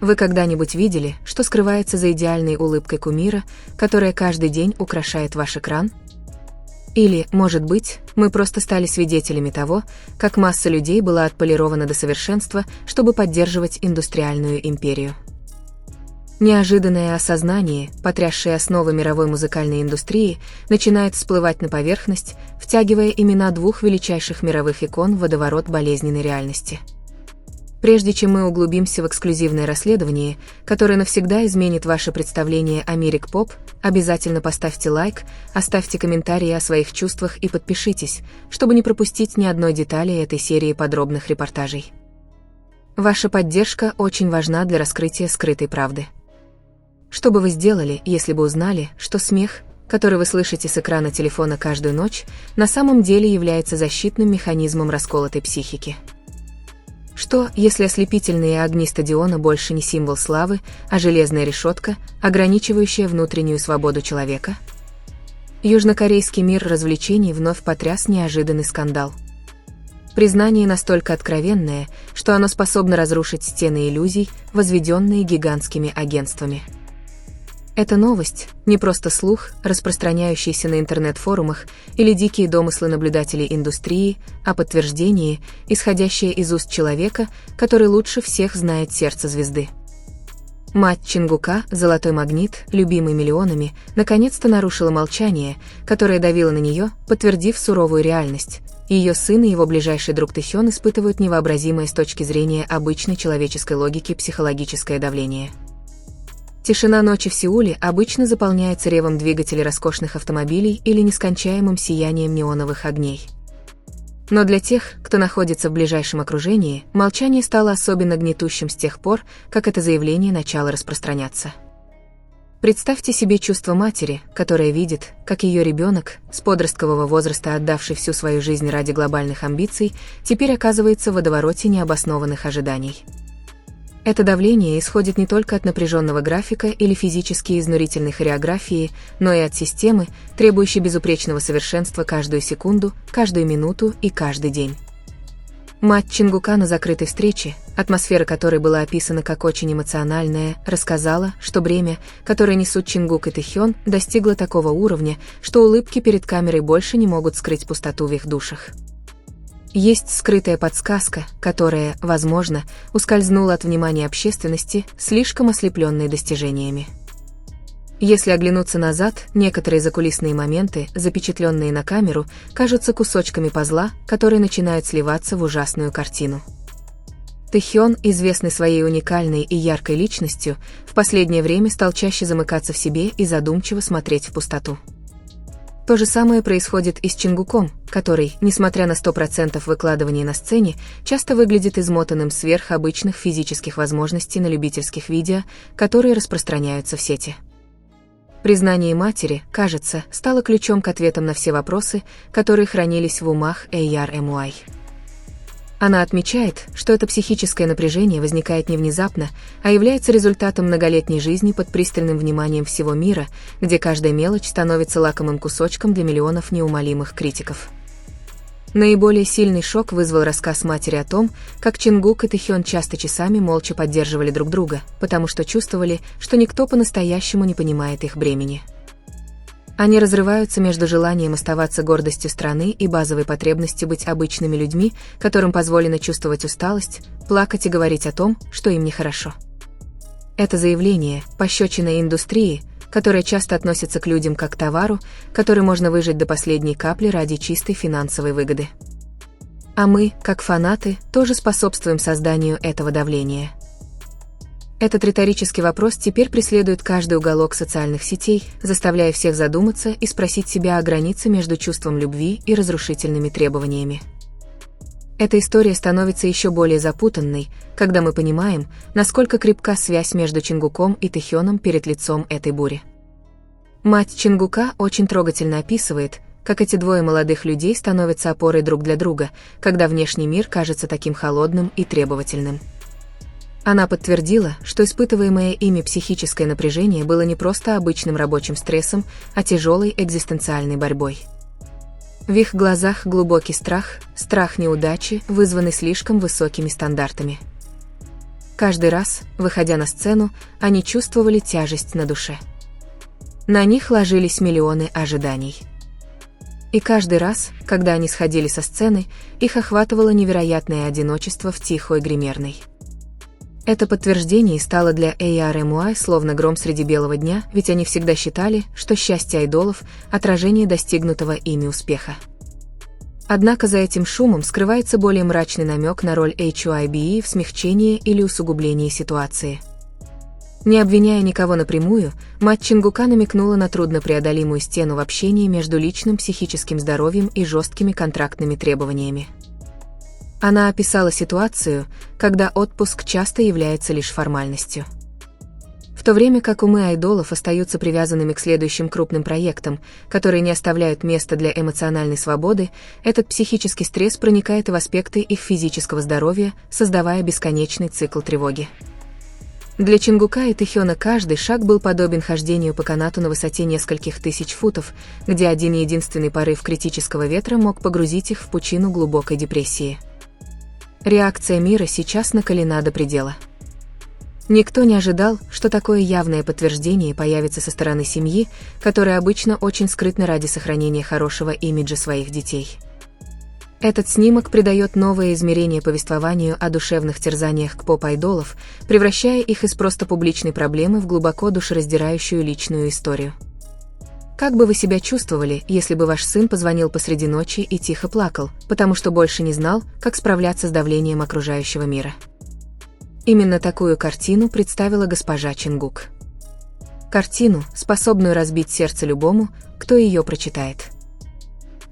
Вы когда-нибудь видели, что скрывается за идеальной улыбкой кумира, которая каждый день украшает ваш экран? Или, может быть, мы просто стали свидетелями того, как масса людей была отполирована до совершенства, чтобы поддерживать индустриальную империю. Неожиданное осознание, потрясшее основы мировой музыкальной индустрии, начинает всплывать на поверхность, втягивая имена двух величайших мировых икон в водоворот болезненной реальности. Прежде чем мы углубимся в эксклюзивное расследование, которое навсегда изменит ваше представление о мире поп, обязательно поставьте лайк, оставьте комментарии о своих чувствах и подпишитесь, чтобы не пропустить ни одной детали этой серии подробных репортажей. Ваша поддержка очень важна для раскрытия скрытой правды. Что бы вы сделали, если бы узнали, что смех, который вы слышите с экрана телефона каждую ночь, на самом деле является защитным механизмом расколотой психики? Что, если ослепительные огни стадиона больше не символ славы, а железная решетка, ограничивающая внутреннюю свободу человека? Южнокорейский мир развлечений вновь потряс неожиданный скандал. Признание настолько откровенное, что оно способно разрушить стены иллюзий, возведенные гигантскими агентствами. Эта новость – не просто слух, распространяющийся на интернет-форумах, или дикие домыслы наблюдателей индустрии, а подтверждение, исходящее из уст человека, который лучше всех знает сердце звезды. Мать Чингука, золотой магнит, любимый миллионами, наконец-то нарушила молчание, которое давило на нее, подтвердив суровую реальность. Ее сын и его ближайший друг Тэхён испытывают невообразимое с точки зрения обычной человеческой логики психологическое давление. Тишина ночи в Сеуле обычно заполняется ревом двигателей роскошных автомобилей или нескончаемым сиянием неоновых огней. Но для тех, кто находится в ближайшем окружении, молчание стало особенно гнетущим с тех пор, как это заявление начало распространяться. Представьте себе чувство матери, которая видит, как ее ребенок, с подросткового возраста отдавший всю свою жизнь ради глобальных амбиций, теперь оказывается в водовороте необоснованных ожиданий. Это давление исходит не только от напряженного графика или физически изнурительной хореографии, но и от системы, требующей безупречного совершенства каждую секунду, каждую минуту и каждый день. Мать Чингука на закрытой встрече, атмосфера которой была описана как очень эмоциональная, рассказала, что бремя, которое несут Чингук и Тэхён, достигло такого уровня, что улыбки перед камерой больше не могут скрыть пустоту в их душах. Есть скрытая подсказка, которая, возможно, ускользнула от внимания общественности, слишком ослепленной достижениями. Если оглянуться назад, некоторые закулисные моменты, запечатленные на камеру, кажутся кусочками пазла, которые начинают сливаться в ужасную картину. Тэхён, известный своей уникальной и яркой личностью, в последнее время стал чаще замыкаться в себе и задумчиво смотреть в пустоту. То же самое происходит и с Чингуком, который, несмотря на 100% выкладывания на сцене, часто выглядит измотанным сверх обычных физических возможностей на любительских видео, которые распространяются в сети. Признание матери, кажется, стало ключом к ответам на все вопросы, которые хранились в умах ARMY. Она отмечает, что это психическое напряжение возникает не внезапно, а является результатом многолетней жизни под пристальным вниманием всего мира, где каждая мелочь становится лакомым кусочком для миллионов неумолимых критиков. Наиболее сильный шок вызвал рассказ матери о том, как Чингук и Тэхён часто часами молча поддерживали друг друга, потому что чувствовали, что никто по-настоящему не понимает их бремени. Они разрываются между желанием оставаться гордостью страны и базовой потребностью быть обычными людьми, которым позволено чувствовать усталость, плакать и говорить о том, что им нехорошо. Это заявление – пощечина индустрии, которая часто относится к людям как к товару, который можно выжать до последней капли ради чистой финансовой выгоды. А мы, как фанаты, тоже способствуем созданию этого давления. Этот риторический вопрос теперь преследует каждый уголок социальных сетей, заставляя всех задуматься и спросить себя о границе между чувством любви и разрушительными требованиями. Эта история становится еще более запутанной, когда мы понимаем, насколько крепка связь между Чингуком и Тэхёном перед лицом этой бури. Мать Чингука очень трогательно описывает, как эти двое молодых людей становятся опорой друг для друга, когда внешний мир кажется таким холодным и требовательным. Она подтвердила, что испытываемое ими психическое напряжение было не просто обычным рабочим стрессом, а тяжелой экзистенциальной борьбой. В их глазах глубокий страх неудачи, вызванный слишком высокими стандартами. Каждый раз, выходя на сцену, они чувствовали тяжесть на душе. На них ложились миллионы ожиданий. И каждый раз, когда они сходили со сцены, их охватывало невероятное одиночество в тихой гримерной. Это подтверждение стало для ARMY словно гром среди белого дня, ведь они всегда считали, что счастье айдолов – отражение достигнутого ими успеха. Однако за этим шумом скрывается более мрачный намек на роль HYBE в смягчении или усугублении ситуации. Не обвиняя никого напрямую, мать Чингука намекнула на труднопреодолимую стену в общении между личным психическим здоровьем и жесткими контрактными требованиями. Она описала ситуацию, когда отпуск часто является лишь формальностью. В то время как умы айдолов остаются привязанными к следующим крупным проектам, которые не оставляют места для эмоциональной свободы, этот психический стресс проникает и в аспекты их физического здоровья, создавая бесконечный цикл тревоги. Для Чингука и Тэхёна каждый шаг был подобен хождению по канату на высоте нескольких тысяч футов, где один единственный порыв критического ветра мог погрузить их в пучину глубокой депрессии. Реакция мира сейчас накалена до предела. Никто не ожидал, что такое явное подтверждение появится со стороны семьи, которая обычно очень скрытна ради сохранения хорошего имиджа своих детей. Этот снимок придает новое измерение повествованию о душевных терзаниях к поп-айдолов, превращая их из просто публичной проблемы в глубоко душераздирающую личную историю. Как бы вы себя чувствовали, если бы ваш сын позвонил посреди ночи и тихо плакал, потому что больше не знал, как справляться с давлением окружающего мира? Именно такую картину представила госпожа Чингук. Картину, способную разбить сердце любому, кто ее прочитает.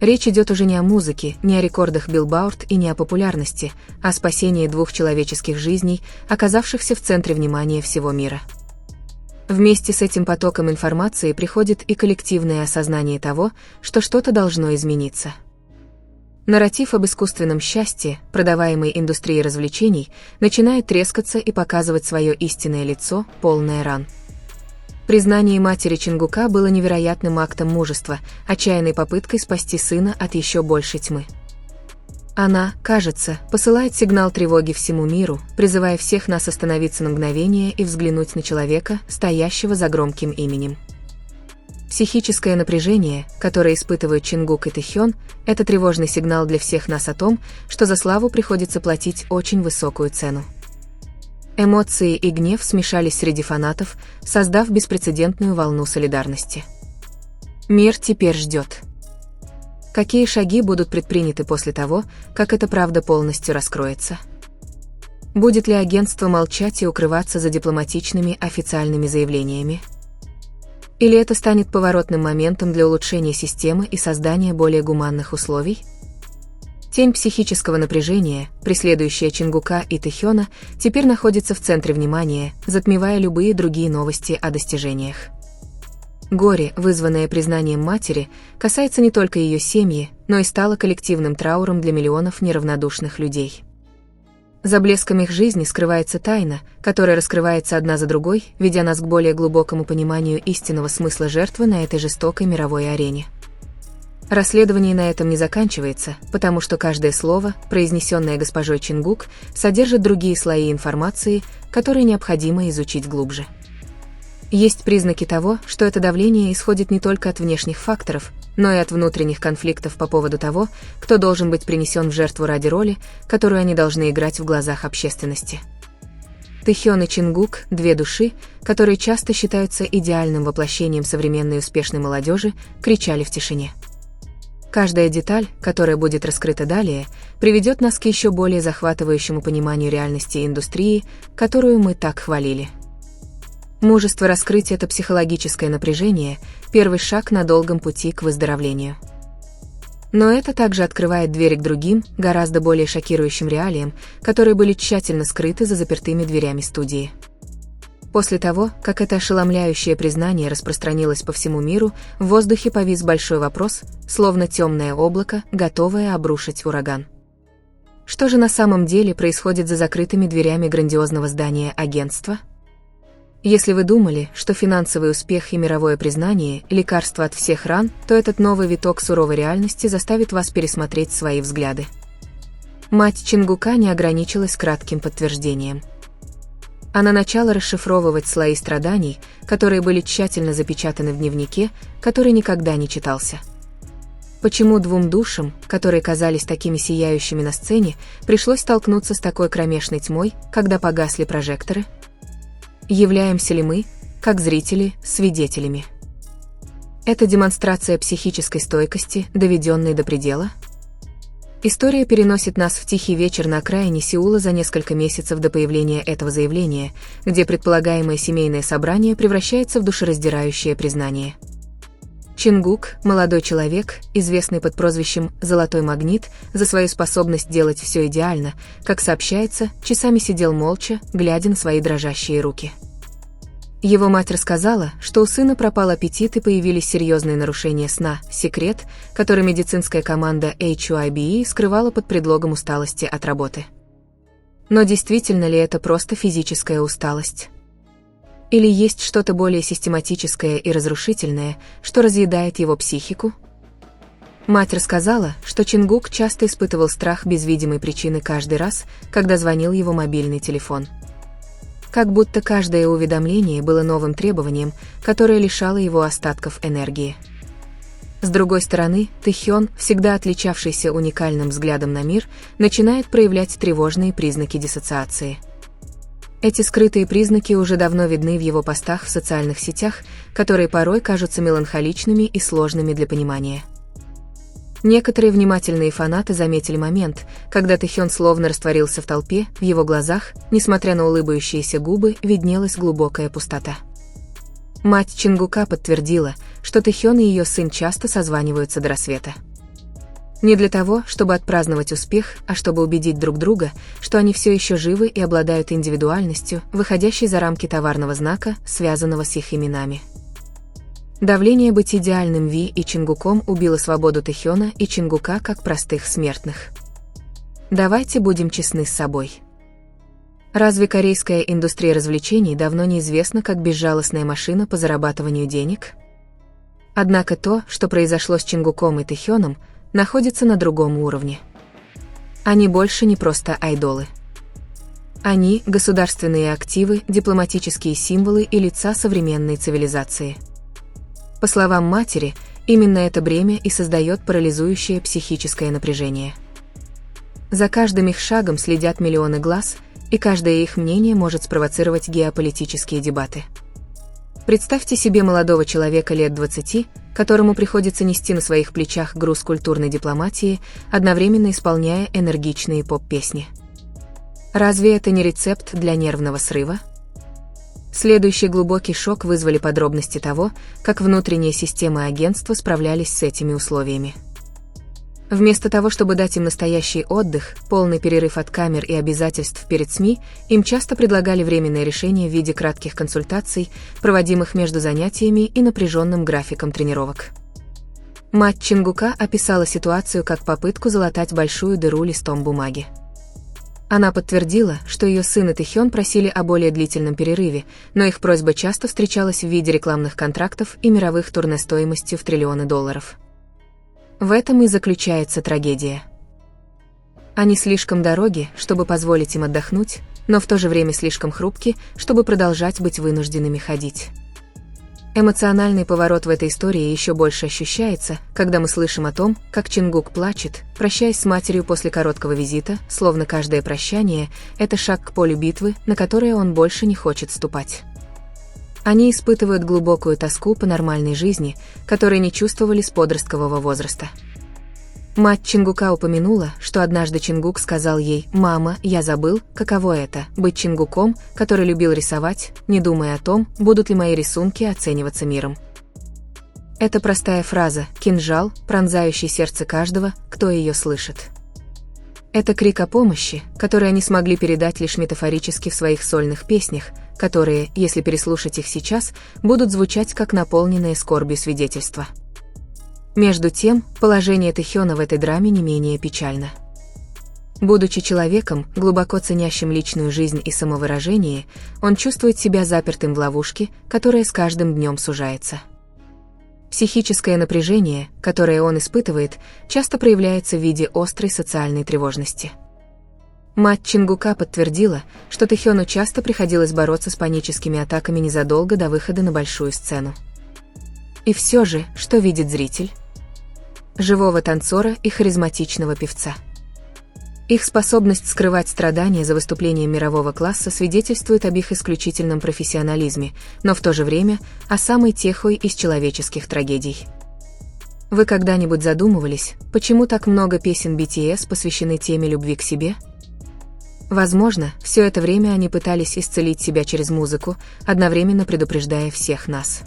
Речь идет уже не о музыке, не о рекордах Billboard и не о популярности, а о спасении двух человеческих жизней, оказавшихся в центре внимания всего мира. Вместе с этим потоком информации приходит и коллективное осознание того, что что-то должно измениться. Нарратив об искусственном счастье, продаваемый индустрией развлечений, начинает трескаться и показывать свое истинное лицо, полное ран. Признание матери Чингука было невероятным актом мужества, отчаянной попыткой спасти сына от еще большей тьмы. Она, кажется, посылает сигнал тревоги всему миру, призывая всех нас остановиться на мгновение и взглянуть на человека, стоящего за громким именем. Психическое напряжение, которое испытывают Чингук и Тэхён, это тревожный сигнал для всех нас о том, что за славу приходится платить очень высокую цену. Эмоции и гнев смешались среди фанатов, создав беспрецедентную волну солидарности. Мир теперь ждет. Какие шаги будут предприняты после того, как эта правда полностью раскроется? Будет ли агентство молчать и укрываться за дипломатичными официальными заявлениями? Или это станет поворотным моментом для улучшения системы и создания более гуманных условий? Тень психического напряжения, преследующая Чингука и Тэхёна, теперь находится в центре внимания, затмевая любые другие новости о достижениях. Горе, вызванное признанием матери, касается не только ее семьи, но и стало коллективным трауром для миллионов неравнодушных людей. За блеском их жизни скрывается тайна, которая раскрывается одна за другой, ведя нас к более глубокому пониманию истинного смысла жертвы на этой жестокой мировой арене. Расследование на этом не заканчивается, потому что каждое слово, произнесенное госпожой Чингук, содержит другие слои информации, которые необходимо изучить глубже. Есть признаки того, что это давление исходит не только от внешних факторов, но и от внутренних конфликтов по поводу того, кто должен быть принесен в жертву ради роли, которую они должны играть в глазах общественности. Тэхён и Чингук – две души, которые часто считаются идеальным воплощением современной успешной молодежи, кричали в тишине. Каждая деталь, которая будет раскрыта далее, приведет нас к еще более захватывающему пониманию реальности индустрии, которую мы так хвалили. Мужество раскрыть это психологическое напряжение – первый шаг на долгом пути к выздоровлению. Но это также открывает двери к другим, гораздо более шокирующим реалиям, которые были тщательно скрыты за запертыми дверями студии. После того, как это ошеломляющее признание распространилось по всему миру, в воздухе повис большой вопрос, словно темное облако, готовое обрушить ураган. Что же на самом деле происходит за закрытыми дверями грандиозного здания агентства? Если вы думали, что финансовый успех и мировое признание – лекарство от всех ран, то этот новый виток суровой реальности заставит вас пересмотреть свои взгляды. Мать Чингука не ограничилась кратким подтверждением. Она начала расшифровывать слои страданий, которые были тщательно запечатаны в дневнике, который никогда не читался. Почему двум душам, которые казались такими сияющими на сцене, пришлось столкнуться с такой кромешной тьмой, когда погасли прожекторы? Являемся ли мы, как зрители, свидетелями? Это демонстрация психической стойкости, доведенной до предела? История переносит нас в тихий вечер на окраине Сеула за несколько месяцев до появления этого заявления, где предполагаемое семейное собрание превращается в душераздирающее признание. Чингук, молодой человек, известный под прозвищем «Золотой магнит» за свою способность делать все идеально, как сообщается, часами сидел молча, глядя на свои дрожащие руки. Его мать рассказала, что у сына пропал аппетит и появились серьезные нарушения сна, секрет, который медицинская команда HYBE скрывала под предлогом усталости от работы. Но действительно ли это просто физическая усталость? Или есть что-то более систематическое и разрушительное, что разъедает его психику? Мать рассказала, что Чингук часто испытывал страх без видимой причины каждый раз, когда звонил его мобильный телефон. Как будто каждое уведомление было новым требованием, которое лишало его остатков энергии. С другой стороны, Тэхён, всегда отличавшийся уникальным взглядом на мир, начинает проявлять тревожные признаки диссоциации. Эти скрытые признаки уже давно видны в его постах в социальных сетях, которые порой кажутся меланхоличными и сложными для понимания. Некоторые внимательные фанаты заметили момент, когда Тэхён словно растворился в толпе, в его глазах, несмотря на улыбающиеся губы, виднелась глубокая пустота. Мать Чингука подтвердила, что Тэхён и ее сын часто созваниваются до рассвета. Не для того, чтобы отпраздновать успех, а чтобы убедить друг друга, что они все еще живы и обладают индивидуальностью, выходящей за рамки товарного знака, связанного с их именами. Давление быть идеальным Ви и Чингуком убило свободу Тэхёна и Чингука как простых смертных. Давайте будем честны с собой. Разве корейская индустрия развлечений давно неизвестна как безжалостная машина по зарабатыванию денег? Однако то, что произошло с Чингуком и Тэхёном, находится на другом уровне. Они больше не просто айдолы. Они – государственные активы, дипломатические символы и лица современной цивилизации. По словам матери, именно это бремя и создает парализующее психическое напряжение. За каждым их шагом следят миллионы глаз, и каждое их мнение может спровоцировать геополитические дебаты. Представьте себе молодого человека лет 20, которому приходится нести на своих плечах груз культурной дипломатии, одновременно исполняя энергичные поп-песни. Разве это не рецепт для нервного срыва? Следующий глубокий шок вызвали подробности того, как внутренние системы агентства справлялись с этими условиями. Вместо того, чтобы дать им настоящий отдых, полный перерыв от камер и обязательств перед СМИ, им часто предлагали временное решение в виде кратких консультаций, проводимых между занятиями и напряженным графиком тренировок. Мать Чингука описала ситуацию как попытку залатать большую дыру листом бумаги. Она подтвердила, что ее сын и Тэхён просили о более длительном перерыве, но их просьба часто встречалась в виде рекламных контрактов и мировых турне стоимостью в триллионы долларов. В этом и заключается трагедия. Они слишком дороги, чтобы позволить им отдохнуть, но в то же время слишком хрупки, чтобы продолжать быть вынужденными ходить. Эмоциональный поворот в этой истории еще больше ощущается, когда мы слышим о том, как Чингук плачет, прощаясь с матерью после короткого визита, словно каждое прощание – это шаг к полю битвы, на которое он больше не хочет ступать. Они испытывают глубокую тоску по нормальной жизни, которой не чувствовали с подросткового возраста. Мать Чингука упомянула, что однажды Чингук сказал ей: «Мама, я забыл, каково это – быть Чингуком, который любил рисовать, не думая о том, будут ли мои рисунки оцениваться миром». Это простая фраза, кинжал, пронзающий сердце каждого, кто ее слышит. Это крик о помощи, который они смогли передать лишь метафорически в своих сольных песнях, которые, если переслушать их сейчас, будут звучать как наполненные скорбью свидетельства. Между тем, положение Тэхёна в этой драме не менее печально. Будучи человеком, глубоко ценящим личную жизнь и самовыражение, он чувствует себя запертым в ловушке, которая с каждым днем сужается. Психическое напряжение, которое он испытывает, часто проявляется в виде острой социальной тревожности. Мать Чингука подтвердила, что Тэхёну часто приходилось бороться с паническими атаками незадолго до выхода на большую сцену. И все же, что видит зритель? Живого танцора и харизматичного певца. Их способность скрывать страдания за выступлением мирового класса свидетельствует об их исключительном профессионализме, но в то же время о самой тихой из человеческих трагедий. Вы когда-нибудь задумывались, почему так много песен BTS посвящены теме любви к себе? Возможно, все это время они пытались исцелить себя через музыку, одновременно предупреждая всех нас.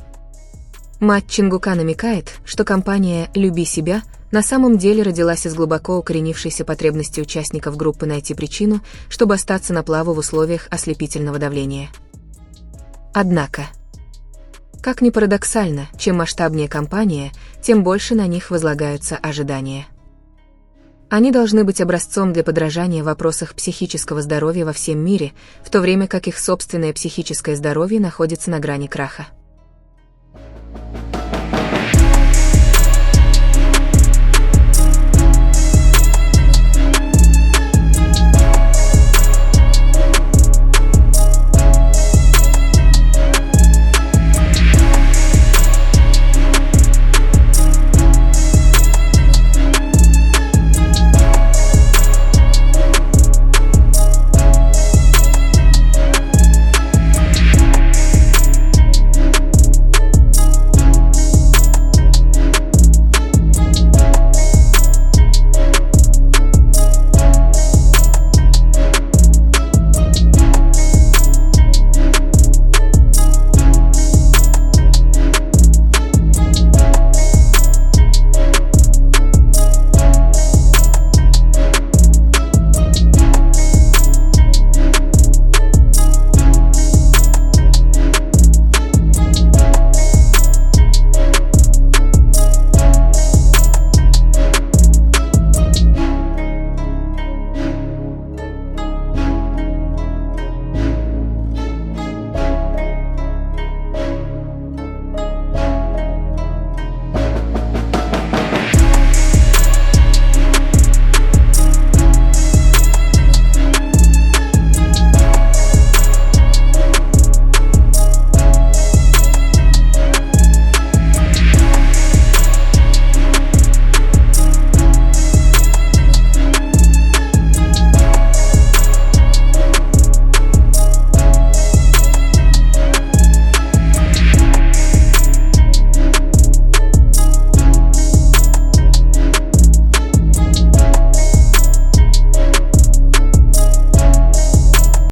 Мать Чингука намекает, что кампания «Люби себя» на самом деле родилась из глубоко укоренившейся потребности участников группы найти причину, чтобы остаться на плаву в условиях ослепительного давления. Однако, как ни парадоксально, чем масштабнее кампания, тем больше на них возлагаются ожидания. Они должны быть образцом для подражания в вопросах психического здоровья во всем мире, в то время как их собственное психическое здоровье находится на грани краха.